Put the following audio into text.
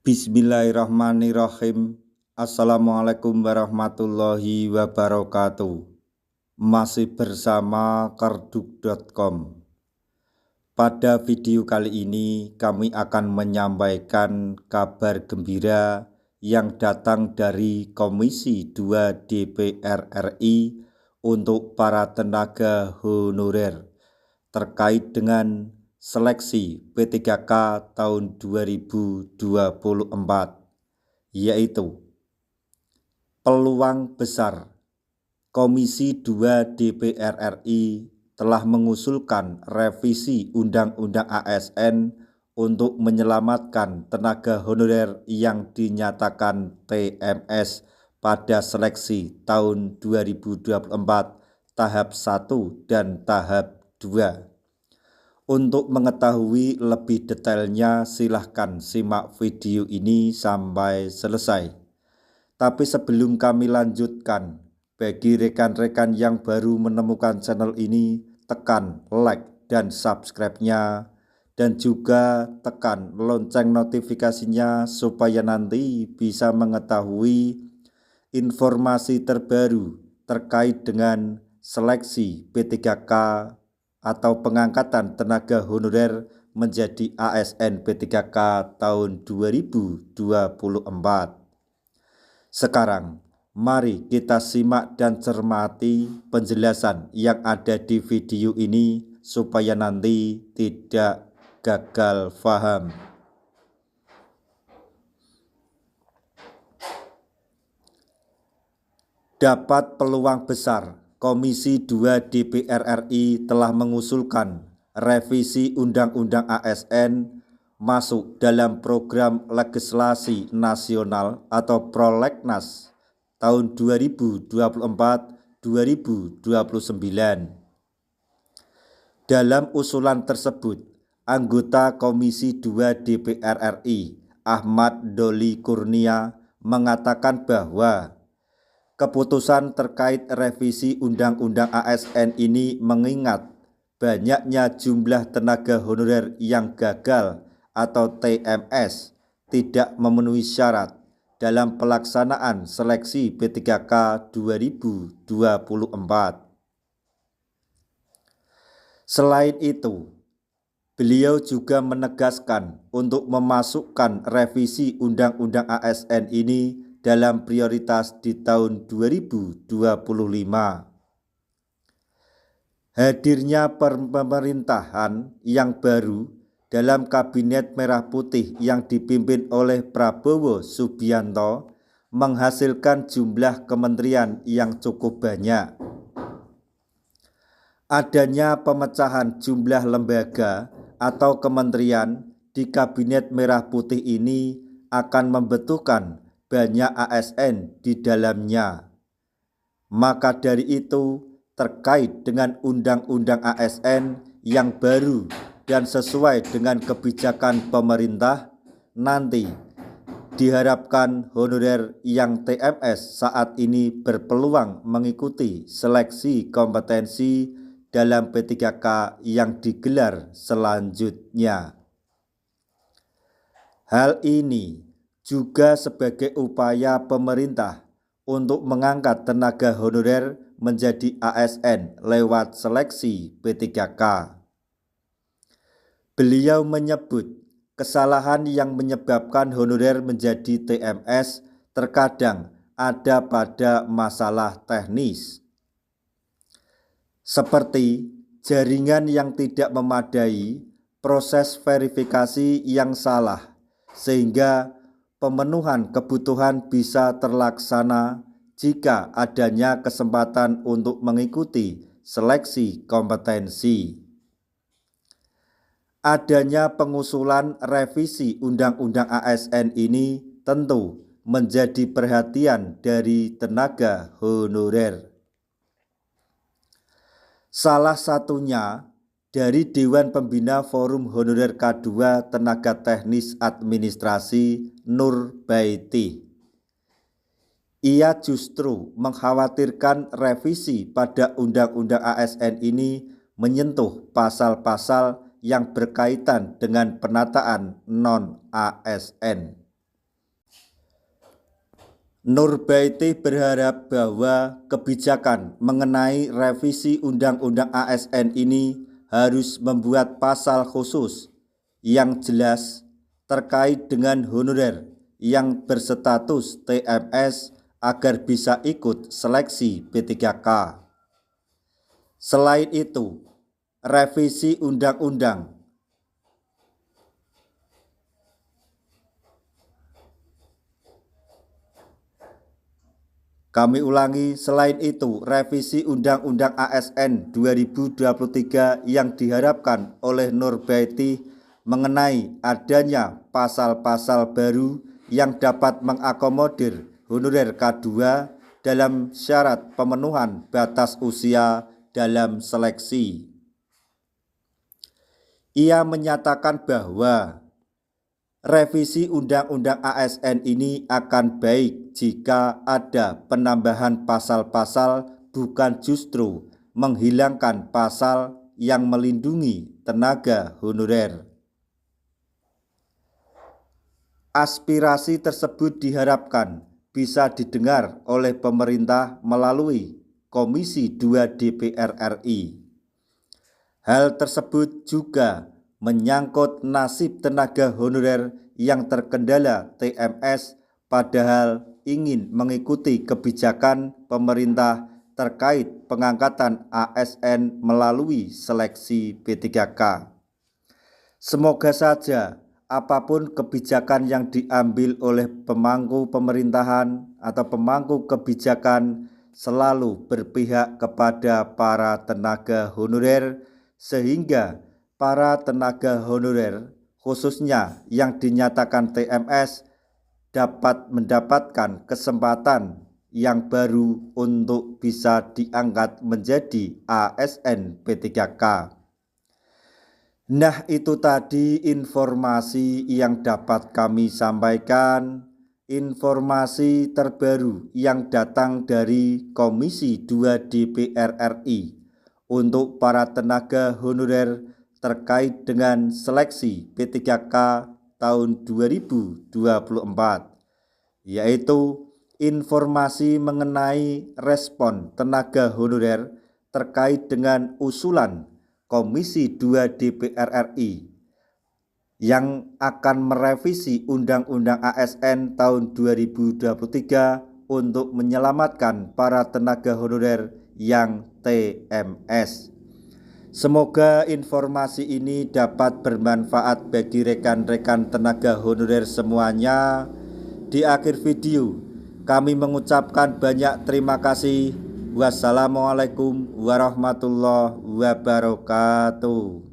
Bismillahirrahmanirrahim. Assalamualaikum warahmatullahi wabarakatuh. Masih bersama karduk.com. Pada video kali ini kami akan menyampaikan kabar gembira yang datang dari Komisi 2 DPR RI untuk para tenaga honorer terkait dengan seleksi P3K tahun 2024, yaitu peluang besar. Komisi 2 DPR RI telah mengusulkan revisi Undang-Undang ASN untuk menyelamatkan tenaga honorer yang dinyatakan TMS pada seleksi tahun 2024 tahap 1 dan tahap 2. Untuk mengetahui lebih detailnya silahkan simak video ini sampai selesai. Tapi sebelum kami lanjutkan, bagi rekan-rekan yang baru menemukan channel ini, tekan like dan subscribe-nya, dan juga tekan lonceng notifikasinya supaya nanti bisa mengetahui informasi terbaru terkait dengan seleksi P3K atau pengangkatan tenaga honorer menjadi ASN P3K tahun 2024. Sekarang, mari kita simak dan cermati penjelasan yang ada di video ini supaya nanti tidak gagal paham. Dapat peluang besar. Komisi 2 DPR RI telah mengusulkan revisi Undang-Undang ASN masuk dalam program legislasi nasional atau Prolegnas tahun 2024-2029. Dalam usulan tersebut, anggota Komisi 2 DPR RI Ahmad Doli Kurnia mengatakan bahwa keputusan terkait revisi Undang-Undang ASN ini mengingat banyaknya jumlah tenaga honorer yang gagal atau TMS tidak memenuhi syarat dalam pelaksanaan seleksi P3K 2024. Selain itu, beliau juga menegaskan untuk memasukkan revisi Undang-Undang ASN ini dalam prioritas di tahun 2025. Hadirnya pemerintahan yang baru dalam Kabinet Merah Putih yang dipimpin oleh Prabowo Subianto menghasilkan jumlah kementerian yang cukup banyak. Adanya pemecahan jumlah lembaga atau kementerian di Kabinet Merah Putih ini akan membutuhkan banyak ASN di dalamnya. Maka dari itu, terkait dengan Undang-Undang ASN yang baru dan sesuai dengan kebijakan pemerintah, nanti diharapkan honorer yang TMS saat ini berpeluang mengikuti seleksi kompetensi dalam P3K yang digelar selanjutnya. Hal ini juga sebagai upaya pemerintah untuk mengangkat tenaga honorer menjadi ASN lewat seleksi P3K. Beliau menyebut kesalahan yang menyebabkan honorer menjadi TMS terkadang ada pada masalah teknis, seperti jaringan yang tidak memadai, proses verifikasi yang salah, sehingga pemenuhan kebutuhan bisa terlaksana jika adanya kesempatan untuk mengikuti seleksi kompetensi. Adanya pengusulan revisi Undang-Undang ASN ini tentu menjadi perhatian dari tenaga honorer. Salah satunya dari Dewan Pembina Forum Honorer K2 Tenaga Teknis Administrasi Nur Baiti. Ia justru mengkhawatirkan revisi pada Undang-Undang ASN ini menyentuh pasal-pasal yang berkaitan dengan penataan non-ASN. Nurbaiti berharap bahwa kebijakan mengenai revisi Undang-Undang ASN ini harus membuat pasal khusus yang jelas terkait dengan honorer yang berstatus TMS agar bisa ikut seleksi P3K. Selain itu, revisi undang-undang Selain itu, revisi Undang-Undang ASN 2023 yang diharapkan oleh Nurbaiti mengenai adanya pasal-pasal baru yang dapat mengakomodir honorer K2 dalam syarat pemenuhan batas usia dalam seleksi. Ia menyatakan bahwa revisi Undang-Undang ASN ini akan baik jika ada penambahan pasal-pasal, bukan justru menghilangkan pasal yang melindungi tenaga honorer. Aspirasi tersebut diharapkan bisa didengar oleh pemerintah melalui Komisi 2 DPR RI. Hal tersebut juga menyangkut nasib tenaga honorer yang terkendala TMS padahal ingin mengikuti kebijakan pemerintah terkait pengangkatan ASN melalui seleksi P3K. Semoga saja apapun kebijakan yang diambil oleh pemangku pemerintahan atau pemangku kebijakan selalu berpihak kepada para tenaga honorer sehingga para tenaga honorer khususnya yang dinyatakan TMS dapat mendapatkan kesempatan yang baru untuk bisa diangkat menjadi ASN P3K. Nah, itu tadi informasi yang dapat kami sampaikan, informasi terbaru yang datang dari Komisi 2 DPR RI untuk para tenaga honorer terkait dengan seleksi P3K tahun 2024, yaitu informasi mengenai respon tenaga honorer terkait dengan usulan Komisi 2 DPR RI yang akan merevisi Undang-Undang ASN tahun 2023 untuk menyelamatkan para tenaga honorer yang TMS. Semoga informasi ini dapat bermanfaat bagi rekan-rekan tenaga honorer semuanya. Di akhir video, kami mengucapkan banyak terima kasih. Wassalamualaikum warahmatullahi wabarakatuh.